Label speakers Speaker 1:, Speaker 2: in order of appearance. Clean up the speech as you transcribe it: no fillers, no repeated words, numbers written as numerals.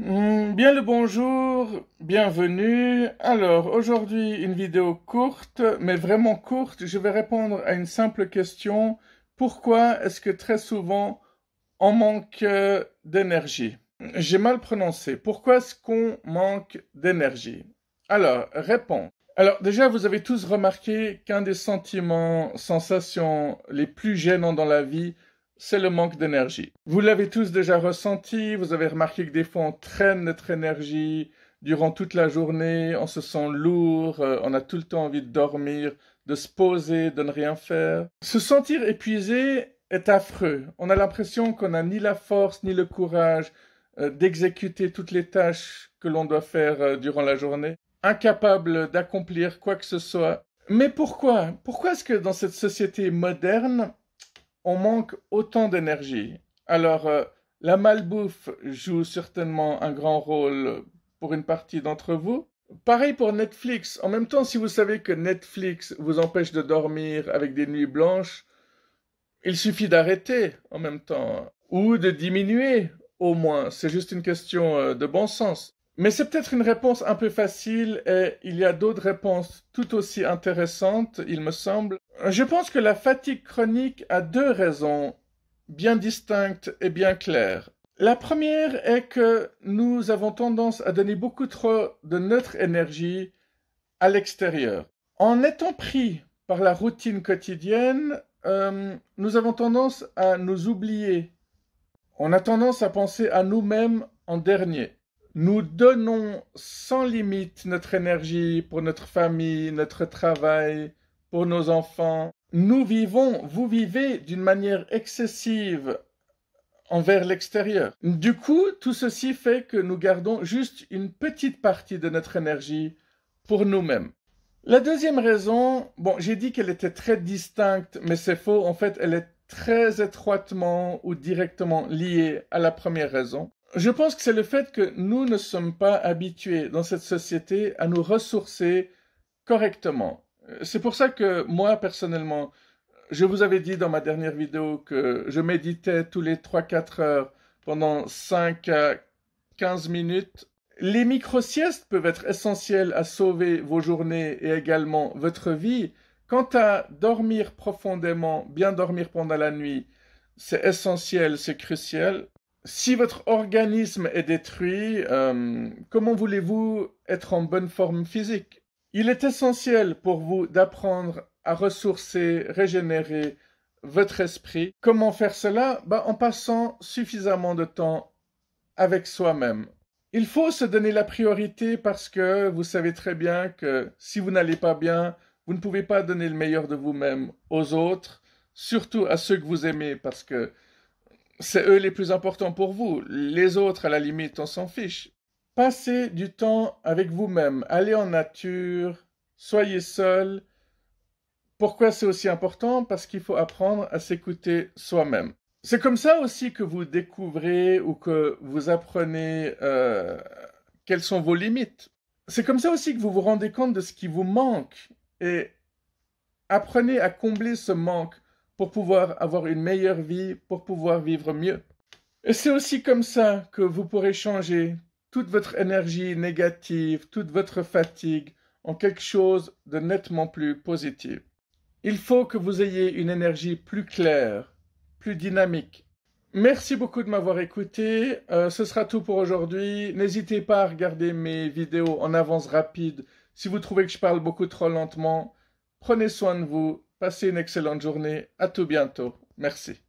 Speaker 1: Bien le bonjour, bienvenue. Alors, aujourd'hui, une vidéo courte, mais vraiment courte. Je vais répondre à une simple question. Pourquoi est-ce que très souvent on manque d'énergie? J'ai mal prononcé. Pourquoi est-ce qu'on manque d'énergie? Alors, réponse. Alors, déjà, vous avez tous remarqué qu'un des sentiments, sensations les plus gênants dans la vie, c'est le manque d'énergie. Vous l'avez tous déjà ressenti, vous avez remarqué que des fois on traîne notre énergie durant toute la journée, on se sent lourd, on a tout le temps envie de dormir, de se poser, de ne rien faire. Se sentir épuisé est affreux. On a l'impression qu'on n'a ni la force ni le courage d'exécuter toutes les tâches que l'on doit faire durant la journée, incapable d'accomplir quoi que ce soit. Mais pourquoi? Pourquoi est-ce que dans cette société moderne, on manque autant d'énergie? Alors, la malbouffe joue certainement un grand rôle pour une partie d'entre vous. Pareil pour Netflix. En même temps, si vous savez que Netflix vous empêche de dormir avec des nuits blanches, il suffit d'arrêter en même temps, ou de diminuer au moins. C'est juste une question de bon sens. Mais c'est peut-être une réponse un peu facile et il y a d'autres réponses tout aussi intéressantes, il me semble. Je pense que la fatigue chronique a deux raisons bien distinctes et bien claires. La première est que nous avons tendance à donner beaucoup trop de notre énergie à l'extérieur. En étant pris par la routine quotidienne, nous avons tendance à nous oublier. On a tendance à penser à nous-mêmes en dernier. Nous donnons sans limite notre énergie pour notre famille, notre travail, pour nos enfants. Nous vivons, vous vivez d'une manière excessive envers l'extérieur. Du coup, tout ceci fait que nous gardons juste une petite partie de notre énergie pour nous-mêmes. La deuxième raison, bon, j'ai dit qu'elle était très distincte, mais c'est faux. En fait, elle est très étroitement ou directement liée à la première raison. Je pense que c'est le fait que nous ne sommes pas habitués dans cette société à nous ressourcer correctement. C'est pour ça que moi, personnellement, je vous avais dit dans ma dernière vidéo que je méditais tous les 3-4 heures pendant 5 à 15 minutes. Les micro-siestes peuvent être essentielles à sauver vos journées et également votre vie. Quant à dormir profondément, bien dormir pendant la nuit, c'est essentiel, c'est crucial. Si votre organisme est détruit, comment voulez-vous être en bonne forme physique? Il est essentiel pour vous d'apprendre à ressourcer, régénérer votre esprit. Comment faire cela? En passant suffisamment de temps avec soi-même. Il faut se donner la priorité parce que vous savez très bien que si vous n'allez pas bien, vous ne pouvez pas donner le meilleur de vous-même aux autres, surtout à ceux que vous aimez parce que c'est eux les plus importants pour vous. Les autres, à la limite, on s'en fiche. Passez du temps avec vous-même, allez en nature, soyez seul. Pourquoi c'est aussi important? Parce qu'il faut apprendre à s'écouter soi-même. C'est comme ça aussi que vous découvrez ou que vous apprenez quelles sont vos limites. C'est comme ça aussi que vous vous rendez compte de ce qui vous manque et apprenez à combler ce manque pour pouvoir avoir une meilleure vie, pour pouvoir vivre mieux. Et c'est aussi comme ça que vous pourrez changer toute votre énergie négative, toute votre fatigue en quelque chose de nettement plus positif. Il faut que vous ayez une énergie plus claire, plus dynamique. Merci beaucoup de m'avoir écouté. Ce sera tout pour aujourd'hui. N'hésitez pas à regarder mes vidéos en avance rapide si vous trouvez que je parle beaucoup trop lentement. Prenez soin de vous. Passez une excellente journée. À tout bientôt. Merci.